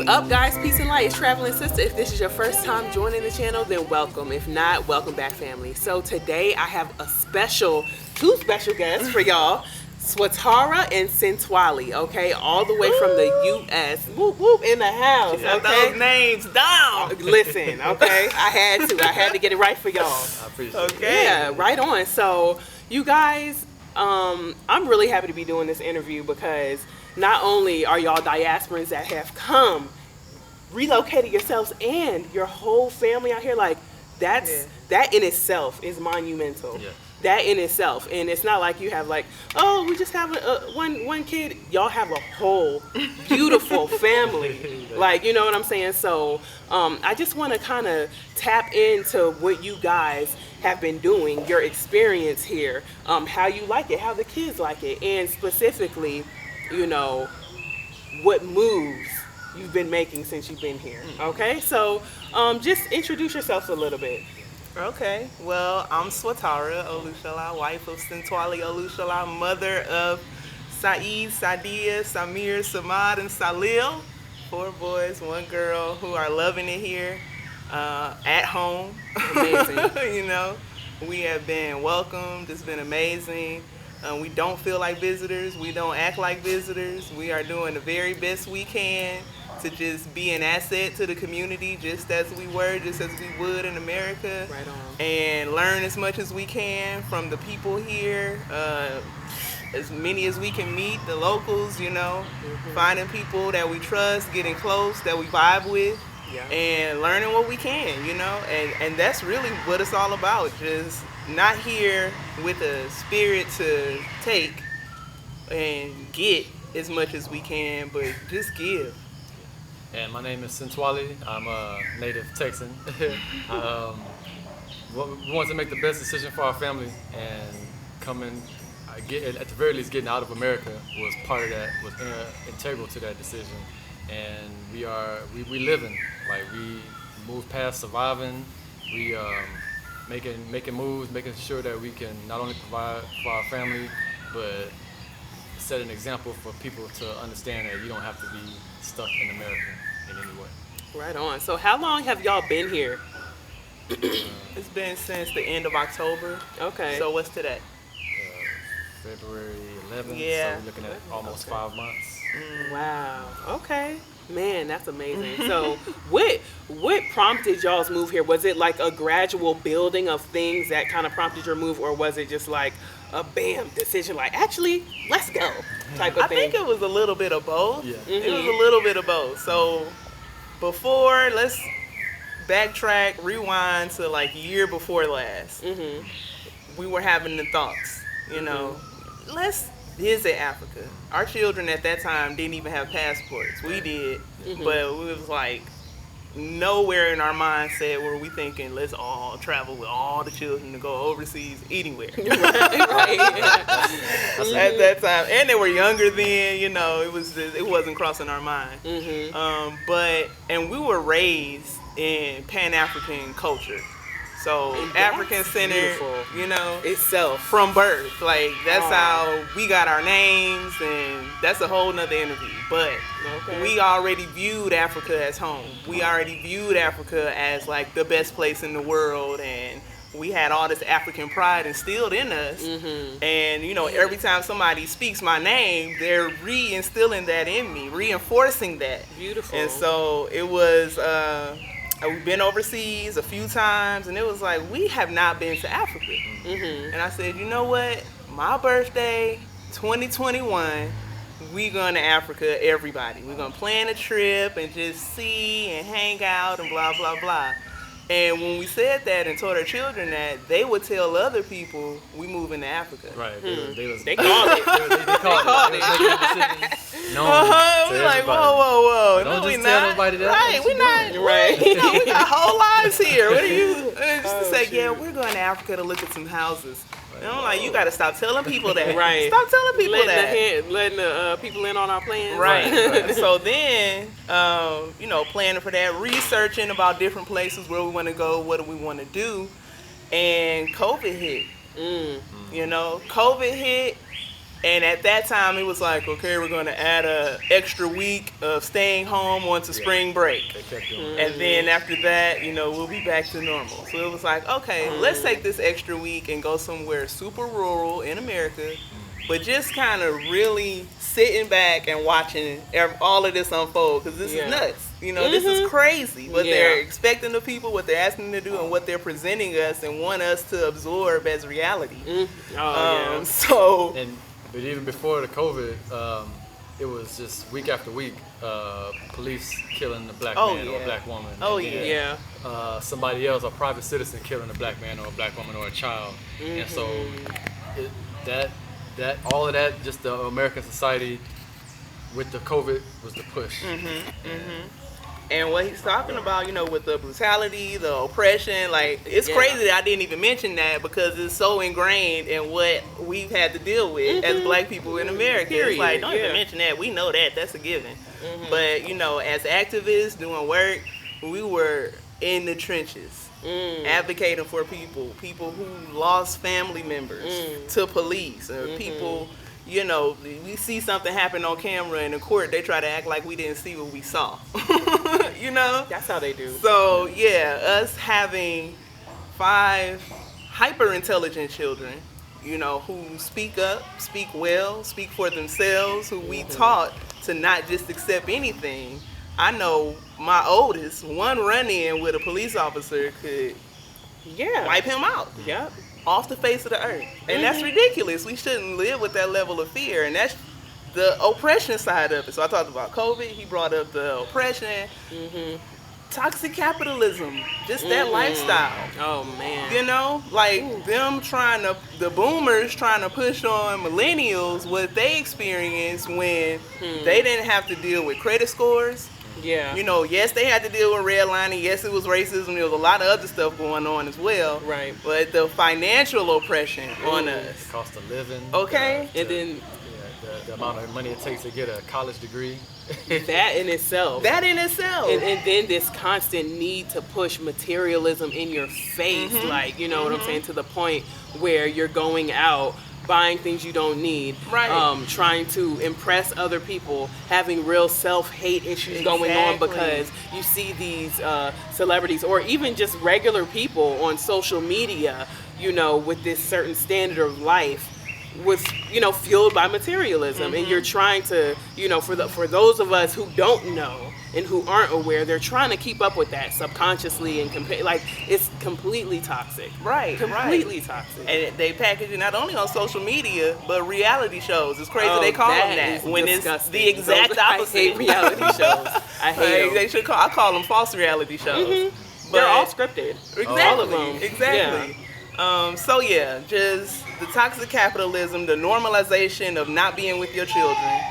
up, guys? Peace and light. It's Traveling Sista. If this is your first time joining the channel, then welcome. If not, welcome back, family. So today I have two special guests for y'all. Swatara and Sentwali, okay? All the way from the U.S. Whoop, whoop, in the house, okay? Those names down. Listen, okay? I had to get it right for y'all. I appreciate it. Okay. Yeah, right on. So, you guys, I'm really happy to be doing this interview because not only are y'all diasporans that have come, relocated yourselves and your whole family out here, like, that in itself is monumental. Yeah. That in itself, and it's not like you have like, oh, we just have one kid. Y'all have a whole beautiful family, like, you know what I'm saying. So I just want to kind of tap into what you guys have been doing, your experience here, how you like it, how the kids like it, and specifically, you know, what moves you've been making since you've been here. Okay, so just introduce yourselves a little bit. Okay, well, I'm Swatara Olushala, wife of Sentwali Olushala, mother of Saeed, Sadia, Samir, Samad, and Salil. 4 boys, 1 girl who are loving it here at home. Amazing. You know, we have been welcomed. It's been amazing. We don't feel like visitors. We don't act like visitors. We are doing the very best we can to just be an asset to the community, just as we would in America. Right on. And learn as much as we can from the people here, as many as we can meet, the locals, you know, finding people that we trust, getting close, that we vibe with, and learning what we can, you know, and that's really what it's all about. Just not here with a spirit to take and get as much as we can, but just give. And my name is Sentwali. I'm a native Texan. We wanted to make the best decision for our family, and at the very least, getting out of America was part of that, was integral to that decision. And we living, like, we moved past surviving. We making moves, making sure that we can not only provide for our family, but set an example for people to understand that you don't have to be stuck in America in any way. Right on. So how long have y'all been here? It's been since the end of October. Okay. So what's today? February 11th. Yeah. So we're looking at almost 5 months. Wow. Okay. Man, that's amazing. So what prompted y'all's move here? Was it like a gradual building of things that kind of prompted your move, or was it just like a bam decision, like, actually, let's go type of thing? I think it was a little bit of both. Yeah. It was a little bit of both. So before, let's backtrack, rewind to like year before last. We were having the thoughts, you know, let's visit Africa. Our children at that time didn't even have passports. We did, but it was like nowhere in our mindset were we thinking let's all travel with all the children to go overseas anywhere. At that time, and they were younger then, you know, it wasn't crossing our mind. And we were raised in Pan-African culture. So African centered, you know, itself from birth. Like, that's how we got our names, and that's a whole nother interview. But we already viewed Africa as home. We already viewed Africa as like the best place in the world, and we had all this African pride instilled in us. And, you know, every time somebody speaks my name, they're reinstilling that in me, reinforcing that. Beautiful. And so it was, we've been overseas a few times, and it was like, we have not been to Africa. And I said, you know what? My birthday, 2021, we going to Africa, everybody. We're going to plan a trip and just see and hang out and blah, blah, blah. And when we said that and told our children that, they would tell other people we moving to Africa. Right. They called it. They called it. We're like, whoa. Don't No, we just tell not. nobody that. Right, we not. Right. You know, we got whole lives here. What are you? And just to say, yeah, we're going to Africa to look at some houses. And I'm like, you got to stop telling people that. Right. Stop telling people Letting the people in on our plans. Right. So then, you know, planning for that, researching about different places where we want to go, what do we want to do, and COVID hit. You know, COVID hit, And at that time, it was like, okay, we're going to add a extra week of staying home onto spring break. They kept doing And then after that, we'll be back to normal. So it was like, okay, let's take this extra week and go somewhere super rural in America, but just kind of really sitting back and watching all of this unfold, because this is nuts. This is crazy. What they're expecting of people, what they're asking them to do, and what they're presenting us and want us to absorb as reality. But even before the COVID, it was just week after week, police killing a black man or a black woman. Somebody else, a private citizen, killing a black man or a black woman or a child. And so all of that, just the American society with the COVID was the push. And what he's talking about, with the brutality, the oppression, like, it's crazy that I didn't even mention that, because it's so ingrained in what we've had to deal with as black people in America. Period. It's like, don't even mention that. We know that. That's a given. But, as activists doing work, we were in the trenches, advocating for people who lost family members to police, or people... we see something happen on camera in the court, they try to act like we didn't see what we saw. That's how they do. So, us having 5 hyper-intelligent children, who speak up, speak well, speak for themselves, who we taught to not just accept anything. I know my oldest, one run-in with a police officer could wipe him out. Yep. Off the face of the earth. And that's ridiculous. We shouldn't live with that level of fear. And that's the oppression side of it. So I talked about COVID. He brought up the oppression. Toxic capitalism. Just that lifestyle. Oh, man. The boomers trying to push on millennials what they experienced when they didn't have to deal with credit scores. Yeah. Yes, they had to deal with redlining. Yes, it was racism. There was a lot of other stuff going on as well. Right. But the financial oppression on us. Cost of living. Okay. And then the amount of money it takes to get a college degree. that in itself. And then this constant need to push materialism in your face. Like, what I'm saying, to the point where you're going out, buying things you don't need, trying to impress other people, having real self-hate issues going on because you see these celebrities or even just regular people on social media, with this certain standard of life was, fueled by materialism. And you're trying to, for those of us who don't know and who aren't aware, they're trying to keep up with that subconsciously and it's completely toxic. Completely toxic. And they package it not only on social media, but reality shows. It's crazy they call them that when disgusting. It's the exact opposite. I hate reality shows. I hate them. They should I call them false reality shows. But they're all scripted. Exactly. All of them. Exactly. Just the toxic capitalism, the normalization of not being with your children,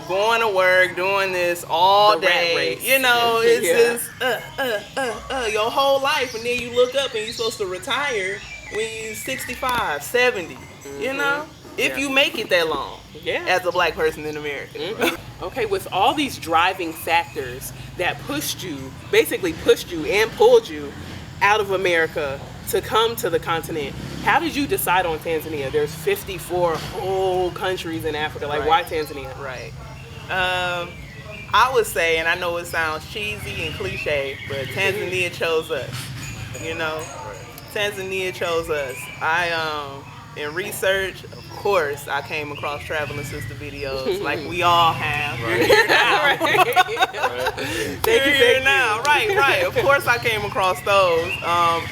going to work, doing this all The day, rat race. it's just your whole life, and then you look up and you're supposed to retire when you're 65, 70, if you make it that long as a black person in America. Okay, with all these driving factors that basically pushed you and pulled you out of America to come to the continent, how did you decide on Tanzania? There's 54 whole countries in Africa. Why Tanzania? Right. I would say, and I know it sounds cheesy and cliche, but Tanzania chose us. Tanzania chose us. In research, of course, I came across Traveling Sista videos, like we all have. You're here now. You're here now. Right. Of course, I came across those,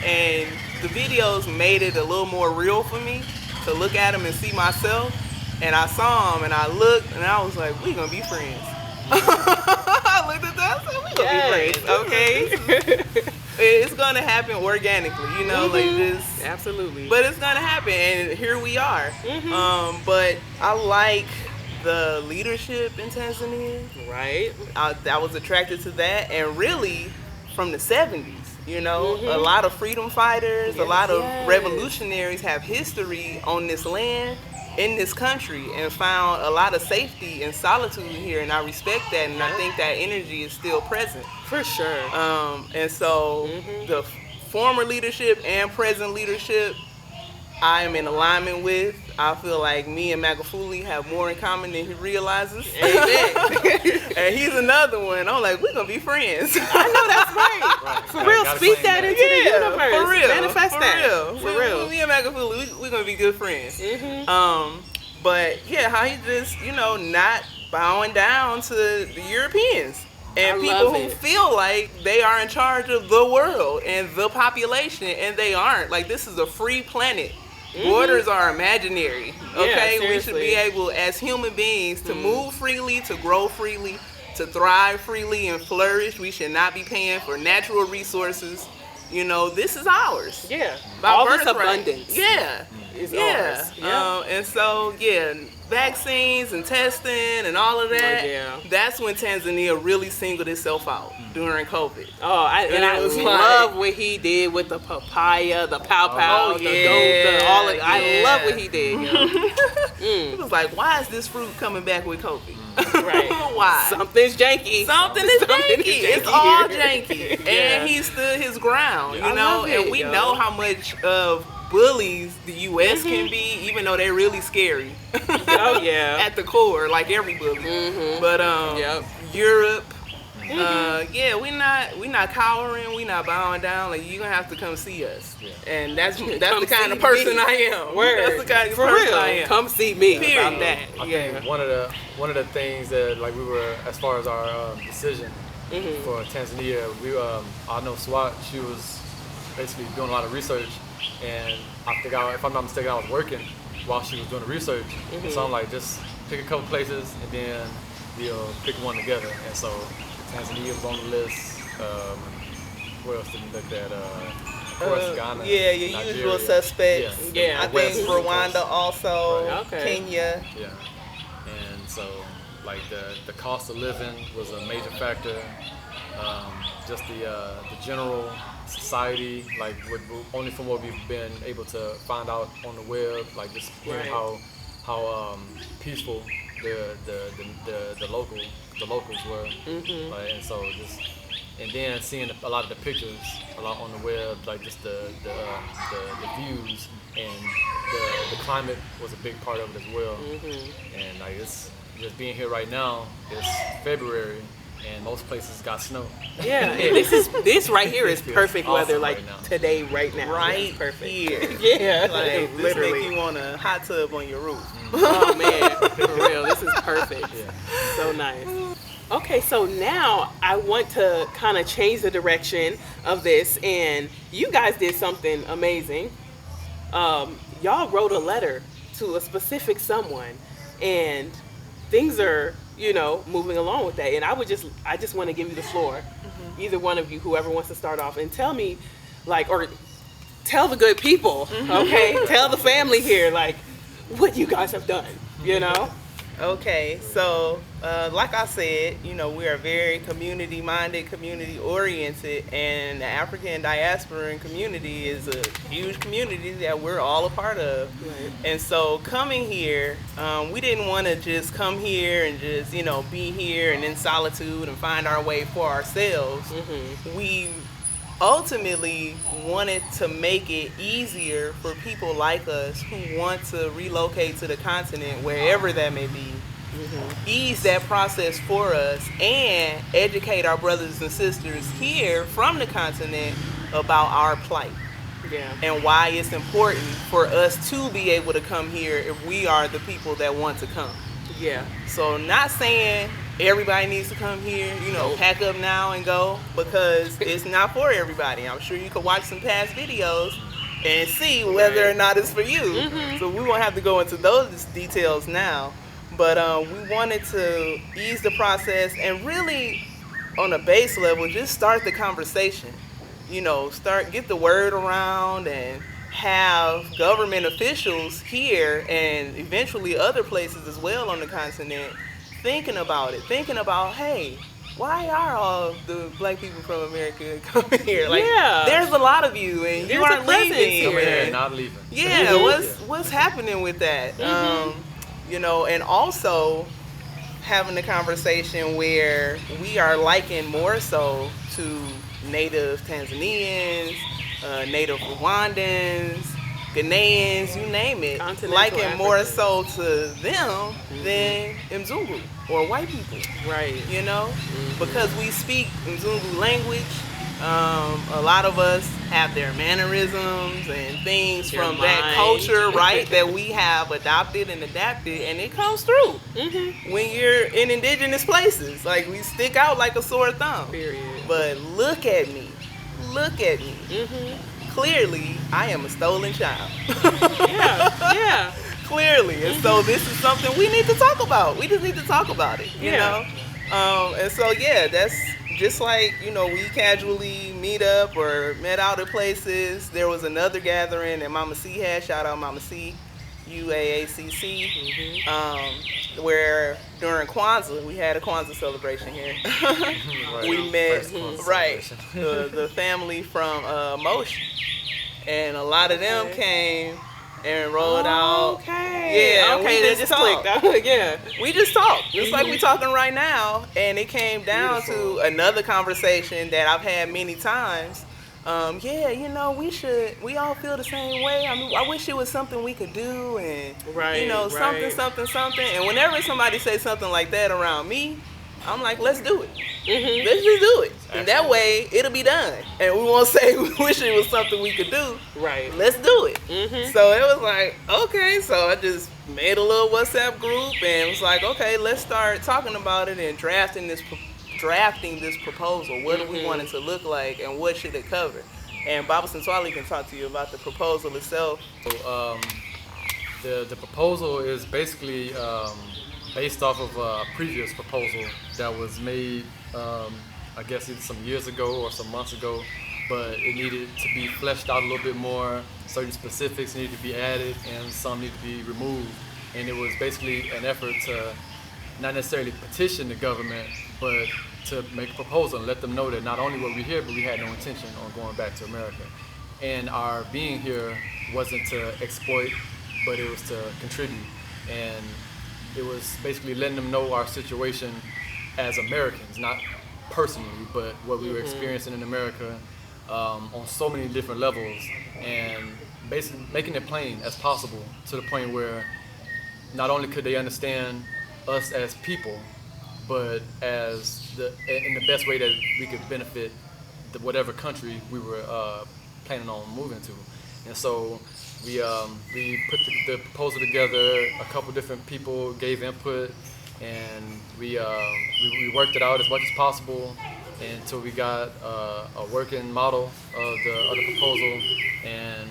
and the videos made it a little more real for me to look at them and see myself. And I saw them, and I looked, and I was like, "We gonna be friends." I looked at that, I said, "We gonna be friends, okay?" It's gonna happen organically, like this. Absolutely. But it's gonna happen, and here we are. But I like the leadership in Tanzania. Right. I was attracted to that, and really from the 70s. A lot of freedom fighters, a lot of revolutionaries have history on this land, in this country, and found a lot of safety and solitude here, and I respect that, and I think that energy is still present. For sure. And so the former leadership and present leadership, I am in alignment with. I feel like me and Magufuli have more in common than he realizes. Amen. And he's another one. I'm like, we're going to be friends. I know that's right. For real, Gotta speak claim that that. into the universe. For real. Manifest for that. Real. For real. Me and Magufuli, we're going to be good friends. Mm-hmm. But yeah, how he just, not bowing down to the Europeans. And I people love who it. feel like they are in charge of the world and the population, and they aren't. Like, this is a free planet. Borders are imaginary. Okay, we should seriously. be able, as human beings, to move freely, to grow freely, to thrive freely and flourish. We should not be paying for natural resources. This is ours. Yeah. By All this birthright. abundance Yeah. is Yeah. ours. Yeah. And so, vaccines and testing and all of that. yeah. That's when Tanzania really singled itself out during COVID. Oh, I it was love what he did with the papaya, the pow pow, Oh, the yeah, dope, all of, I yeah. love what he did. Yo. It was like, why is this fruit coming back with COVID? Right. Why? Something's janky. Something is janky. It's all janky. Yeah. And he stood his ground, I love it, and we yo. know how much of bullies the U.S. can be, even though they're really scary. Oh yeah. At the core, like every bully. But Yep. Europe, we not cowering, we not bowing down. Like, you're gonna have to come see us, and that's the Come kind of see person me. I am. Word. That's the kind of For person real. I am. Come see me Period. about that. I Yeah. think one of the things that like we were, as far as our decision for Tanzania, I know Swat, she was basically doing a lot of research, and I think if I'm not mistaken, I was working while she was doing the research. So I'm like, just pick a couple places and then we'll pick one together. And so Tanzania was on the list. Where else did we look at? Of course, Ghana. Your Nigeria. usual suspects. Yeah. I West think Coast. Rwanda also, Right. Okay. Kenya. Yeah, and so like the cost of living was a major factor. Just the general society, like only from what we've been able to find out on the web, like just hearing Right. how peaceful the locals were, like, and so just. And then seeing a lot of the pictures a lot on the web, like just the views, and the climate was a big part of it as well. And like it's just being here right now, it's February, and most places got snow. Yeah, and this right here is perfect Awesome weather, like right now. today, right now. Right It's perfect. here. Yeah, Like, this literally. make you want a hot tub on your roof. Oh man, for real, this is perfect. Yeah. So nice. Okay, so now I want to kind of change the direction of this, and you guys did something amazing. Y'all wrote a letter to a specific someone, and things are, moving along with that. And I just want to give you the floor, either one of you, whoever wants to start off, and tell me, or tell the good people, okay? Tell the family here, what you guys have done, Okay, so like I said, we are very community-minded, community-oriented, and the African Diaspora community is a huge community that we're all a part of. Right. And so coming here, we didn't want to just come here and just, be here and in solitude and find our way for ourselves. We ultimately wanted to make it easier for people like us who want to relocate to the continent, wherever that may be, ease that process for us and educate our brothers and sisters here from the continent about our plight Yeah. and why it's important for us to be able to come here if we are the people that want to come. Yeah. So not saying everybody needs to come here, pack up now and go, because it's not for everybody. I'm sure you could watch some past videos and see whether or not it's for you. So we won't have to go into those details now. But we wanted to ease the process and really, on a base level, just start the conversation. Get the word around and have government officials here and eventually other places as well on the continent thinking about, hey, why are all the black people from America coming here? There's a lot of you, and you There's a aren't presence leaving. here. Coming here and not leaving. Yeah, what's happening with that? And also having a conversation where we are likened more so to native Tanzanians, native Rwandans, Ghanaians, you name it, Continental liking more Africans. so to them than Mzungu or white people. Right. You know, because we speak Mzungu language. A lot of us have their mannerisms and things Their from that mind. culture, right, that we have adopted and adapted, and it comes through when you're in indigenous places. Like, we stick out like a sore thumb. Period. But look at me. Look at me. Clearly, I am a stolen child. Yeah. Clearly. And so this is something we need to talk about. We just need to talk about it, you know? And so, yeah, that's just like, you know, we casually meet up or met out at places. There was another gathering that Mama C had. Shout out Mama C, UAACC, where during Kwanzaa, we had a Kwanzaa celebration here. We met, the family from Moshi. And a lot of them came and rolled out. Okay. Yeah, Okay, we that just clicked. Yeah. We just talked, just like we talking right now, and it came down to another conversation that I've had many times. Yeah, you know, we all feel the same way. I mean, I wish it was something we could do, and you know, something. And whenever somebody says something like that around me, I'm like, let's do it. Let's just do it. And that way, it'll be done. And we won't say we wish it was something we could do. Right. Let's do it. So it was like, okay. So I just made a little WhatsApp group and was like, okay, let's start talking about it and drafting this proposal. What do we want it to look like, and what should it cover? And Baba Sentwali can talk to you about the proposal itself. So, the proposal is basically based off of a previous proposal that was made, I guess either some years ago or some months ago, but it needed to be fleshed out a little bit more. Certain specifics needed to be added and some need to be removed. And it was basically an effort to not necessarily petition the government, but to make a proposal and let them know that not only were we here, but we had no intention on going back to America. And our being here wasn't to exploit, but it was to contribute. And it was basically letting them know our situation as Americans, not personally, but what we were experiencing in America on so many different levels, and basically making it plain as possible to the point where not only could they understand us as people, but as in the best way that we could benefit whatever country we were planning on moving to. And so we put the proposal together. A couple different people gave input, and we worked it out as much as possible until we got a working model of the proposal. And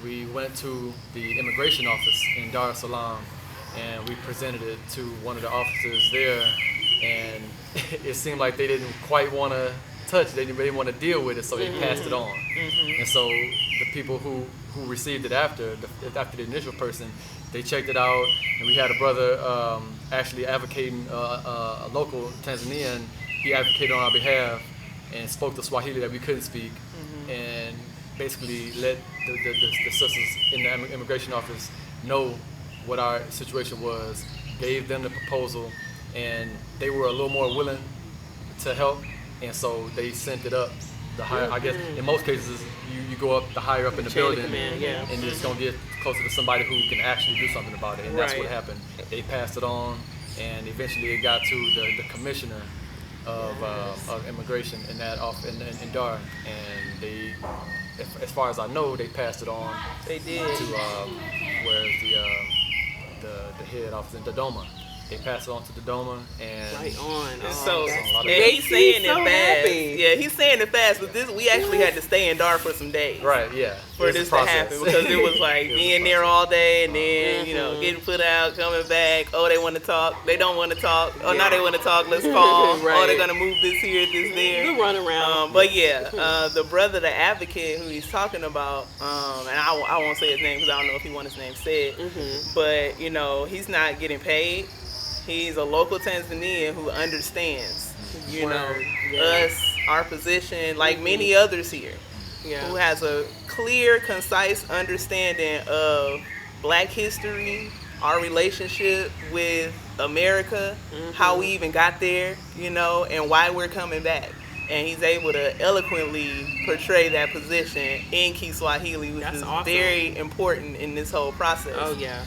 we went to the immigration office in Dar es Salaam, and we presented it to one of the officers there, and it seemed like they didn't quite want to touch it. They didn't want to deal with it, so they passed it on. And so the people who received it after the initial person, they checked it out, and we had a brother actually advocating, a local Tanzanian, he advocated on our behalf and spoke the Swahili that we couldn't speak, and basically let the sisters in the immigration office know what our situation was, gave them the proposal, and they were a little more willing to help, and so they sent it up the higher. I guess in most cases you go up the higher up in the building, command, and you're just gonna get closer to somebody who can actually do something about it, and that's what happened. They passed it on, and eventually it got to the commissioner of immigration in in Dar, and they, as far as I know, they passed it on. They did. To where's the head office in Dodoma. They passed it on to Dodoma, and Right on. So That's and he's saying it so fast. happy. Yeah, he's saying it fast, but we actually had to stay in Dar for some days. right, yeah. For It's a this to process. happen, because it was like It was a being there process. all day, and then getting put out, coming back. Oh, they want to talk. They don't want to talk. Oh, now they want to talk. Let's call. Right. Oh, they're gonna move this here, this there. The run around. But yeah, the brother, the advocate who he's talking about, and I won't say his name because I don't know if he wants his name said, but you know, he's not getting paid. He's a local Tanzanian who understands, you know, us, our position, like many others here, who has a clear, concise understanding of Black history, our relationship with America, how we even got there, you know, and why we're coming back. and he's able to eloquently portray that position in Kiswahili, which That's is awesome. very important in this whole process. Oh yeah.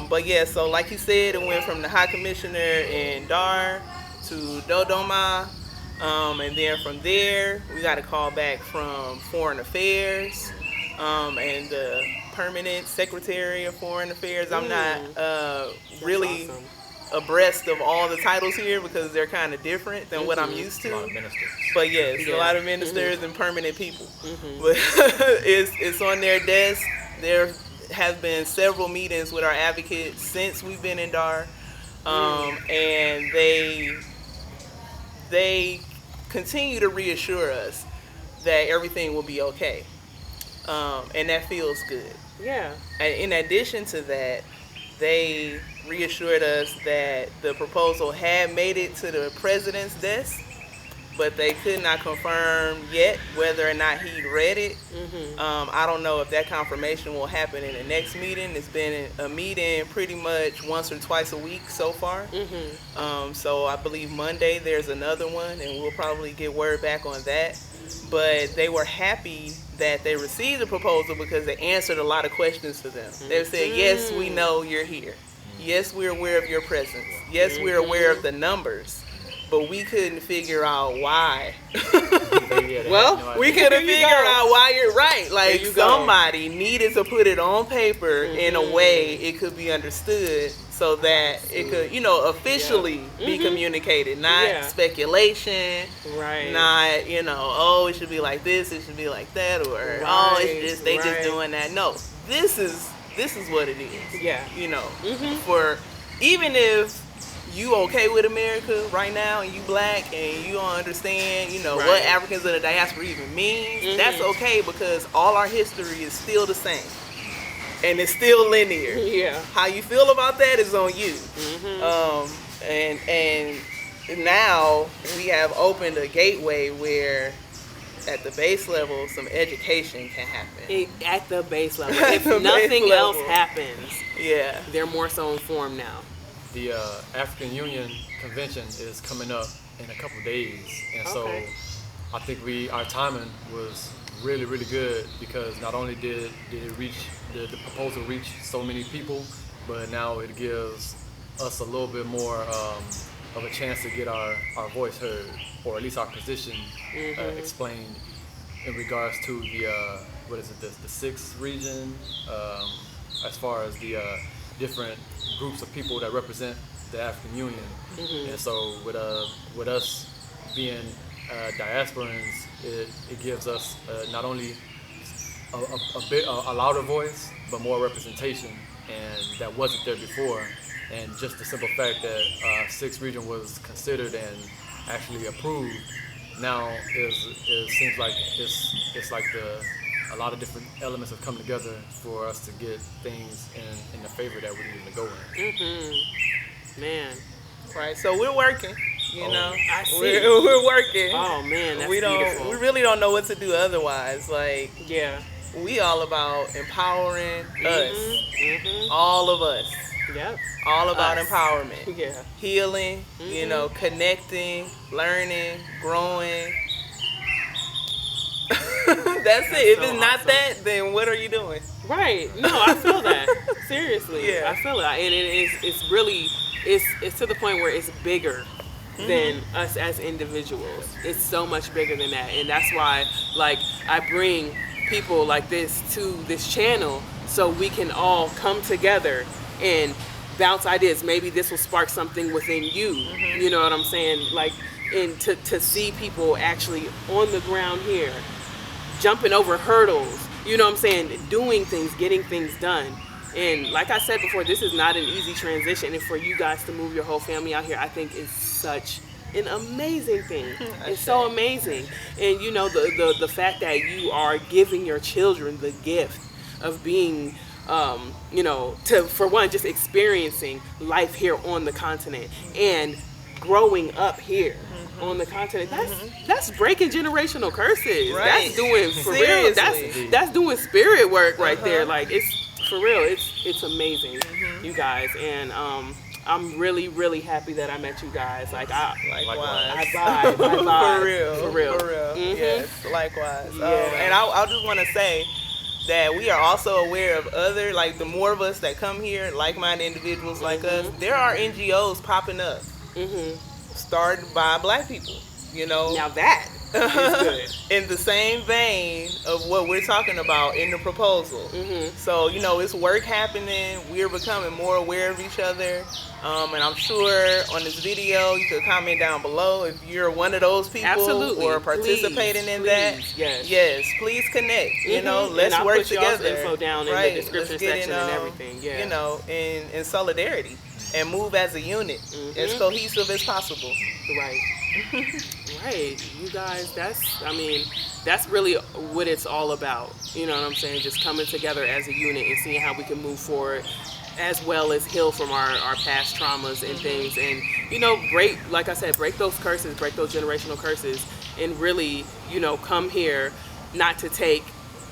But yeah, so like you said, it went from the High Commissioner in Dar to Dodoma, and then from there we got a call back from Foreign Affairs, and the Permanent Secretary of Foreign Affairs. I'm not really awesome. abreast of all the titles here because they're kind of different than what I'm used A lot to. of ministers. But yes, Yeah. a lot of ministers and permanent people. But it's on their desk. There have been several meetings with our advocates since we've been in Dar, and they continue to reassure us that everything will be okay, and that feels good. Yeah. And in addition to that, they reassured us that the proposal had made it to the president's desk, but they could not confirm yet whether or not he'd read it. I don't know if that confirmation will happen in the next meeting. It's been a meeting pretty much once or twice a week so far. So I believe Monday there's another one, and we'll probably get word back on that. But they were happy that they received the proposal because it answered a lot of questions for them. They said, yes, we know you're here. Yes, we're aware of your presence. Yes, we're aware of the numbers. But we couldn't figure out why. Well, We couldn't figure out why you're right. Like, There you go. somebody needed to put it on paper in a way it could be understood so that it could, officially be communicated. Not Yeah. speculation. Right. Not, oh, it should be like this, it should be like that, or oh, it's just they just right. doing that. No, this is what it is. Yeah. For even if you okay with America right now and you black and you don't understand, what Right. Africans in the diaspora even means, that's okay because all our history is still the same. And it's still linear. Yeah. How you feel about that is on you. And now we have opened a gateway where at the base level some education can happen. At the base level. At If the base nothing else level. happens, Yeah. they're more so informed now. The African Union Convention is coming up in a couple days, and Okay. so I think our timing was really, really good because not only did it reach the proposal reach so many people, but now it gives us a little bit more of a chance to get our voice heard, or at least our position explained in regards to the sixth region, as far as the different groups of people that represent the African Union. And so with us being diasporans, it gives us not only a louder voice, but more representation, and that wasn't there before. And just the simple fact that sixth region was considered and actually approved now it seems like it's like a lot of different elements have come together for us to get things in the favor that we need to go in. Man. Right. So we're working. I see. We're working. Oh man, that's we beautiful. really don't know what to do otherwise. Like, Yeah. we all about empowering us. All of us. Yep. All about Us. empowerment. Yeah. Healing, connecting, learning, growing. That's it. If so it's not awesome. that, then what are you doing? Right. No, I feel that. Seriously. Yeah. I feel it. And it's really it's to the point where it's bigger than us as individuals. It's so much bigger than that. And that's why I bring people like this to this channel so we can all come together and bounce ideas. Maybe this will spark something within you. You know what I'm saying? And to see people actually on the ground here jumping over hurdles, you know what I'm saying, doing things, getting things done. And like I said before, this is not an easy transition, and for you guys to move your whole family out here, I think is such an amazing thing. It's so amazing. And the fact that you are giving your children the gift of being for one, just experiencing life here on the continent and growing up here on the continent. That's breaking generational curses. Right. That's doing for real. Seriously. That's doing spirit work right there. Like, it's for real. It's amazing, you guys. And I'm really, really happy that I met you guys. Like I Likewise. vibe. For real. Mm-hmm. Yes, likewise. Yeah. And I just want to say that we are also aware of other, like the more of us that come here, like-minded individuals like us, there are NGOs popping up, started by Black people, you know. Now that is good. In the same vein of what we're talking about in the proposal. So, you know, it's work happening. We're becoming more aware of each other. And I'm sure on this video, you could comment down below if you're one of those people. Absolutely. Or participating in that. Yes, please connect. You know, let's and I'll work put y'all's together. info down in the description section and everything. Yeah. You know, in solidarity and move as a unit, as cohesive as possible. Right. Right. You guys, that's really what it's all about. You know what I'm saying? Just coming together as a unit and seeing how we can move forward, as well as heal from our past traumas and things. And, you know, like I said, break those curses, break those generational curses, and really, you know, come here not to take,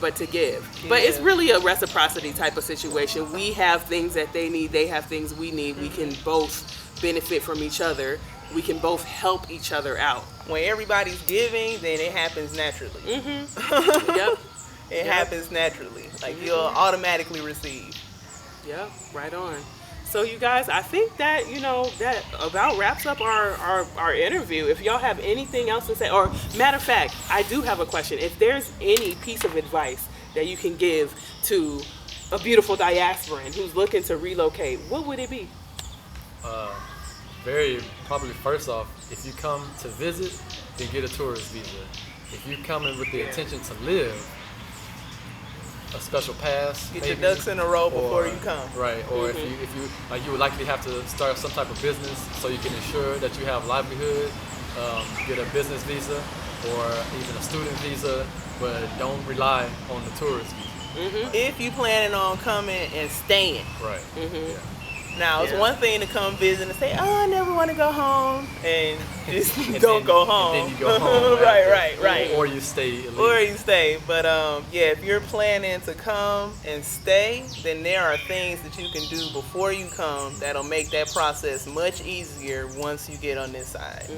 but to give. But it's really a reciprocity type of situation. We have things that they need, they have things we need. We can both benefit from each other. We can both help each other out. When everybody's giving, then it happens naturally. Yep. It happens naturally. Like you'll automatically receive. Yeah, right on. So you guys, I think that, you know, that about wraps up our interview. If y'all have anything else to say, or matter of fact, I do have a question. If there's any piece of advice that you can give to a beautiful diasporan who's looking to relocate, what would it be? Probably first off, if you come to visit, then get a tourist visa. If you come in with the intention to live, a special pass. Get your ducks in a row before you come. Right, or if you like, you would likely have to start some type of business so you can ensure that you have livelihood. Get a business visa or even a student visa, but don't rely on the tourist visa. If you planning on coming and staying. Right. Yeah. Now, it's one thing to come visit and say, oh, I never want to go home, and just don't go home. And then you go home. Right. Or you stay. But, if you're planning to come and stay, then there are things that you can do before you come that'll make that process much easier once you get on this side.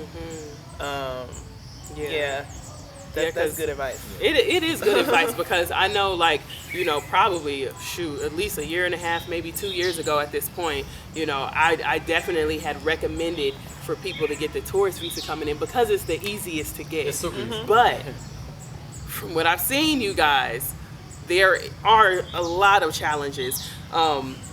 That's good advice. It is good advice because I know, like, you know, probably, at least a year and a half, maybe 2 years ago at this point, you know, I definitely had recommended for people to get the tourist visa coming in because it's the easiest to get. It's super easy. But from what I've seen, you guys, there are a lot of challenges,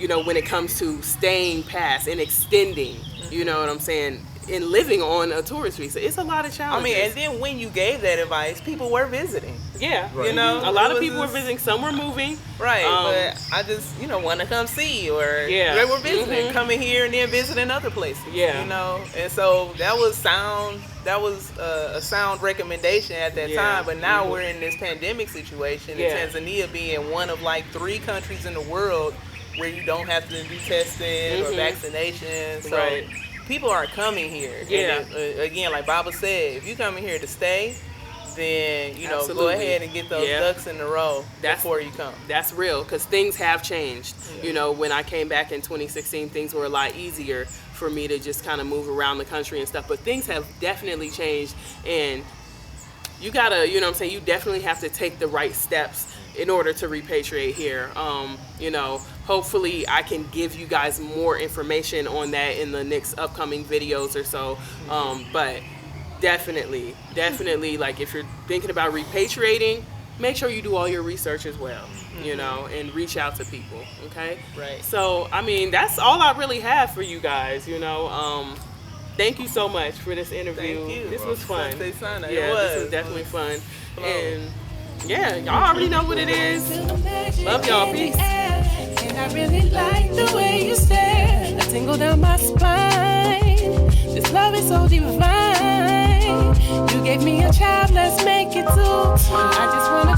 you know, when it comes to staying past and extending, you know what I'm saying, in living on a tourist visa. It's a lot of challenges. I mean, and then when you gave that advice, people were visiting. Yeah, you know, a lot of people were visiting. Some were moving. Right, but I just, you know, want to come see, or they were visiting, coming here and then visiting other places. Yeah, you know, and so that was sound. That was a sound recommendation at that time. But now we're in this pandemic situation, and Tanzania being one of like 3 countries in the world where you don't have to do testing or vaccination. So people are coming here. Yeah. And again, like Baba said, if you coming here to stay, then, you know, go ahead and get those ducks in a row before you come. That's real, because things have changed. You know, when I came back in 2016, things were a lot easier for me to just kind of move around the country and stuff. But things have definitely changed, and you gotta, you know what I'm saying, you definitely have to take the right steps in order to repatriate here. You know, hopefully I can give you guys more information on that in the next upcoming videos or so. But definitely, like, if you're thinking about repatriating, make sure you do all your research as well, you know, and reach out to people, okay? Right. So, I mean, that's all I really have for you guys, you know. Thank you so much for this interview. Thank you. This was fun. This was definitely fun. And yeah, y'all already know what it is. Love y'all. Peace. And I really like the way you stare. A tingle down my spine. This love is so divine. You gave me a child, let's make it two. I just wanna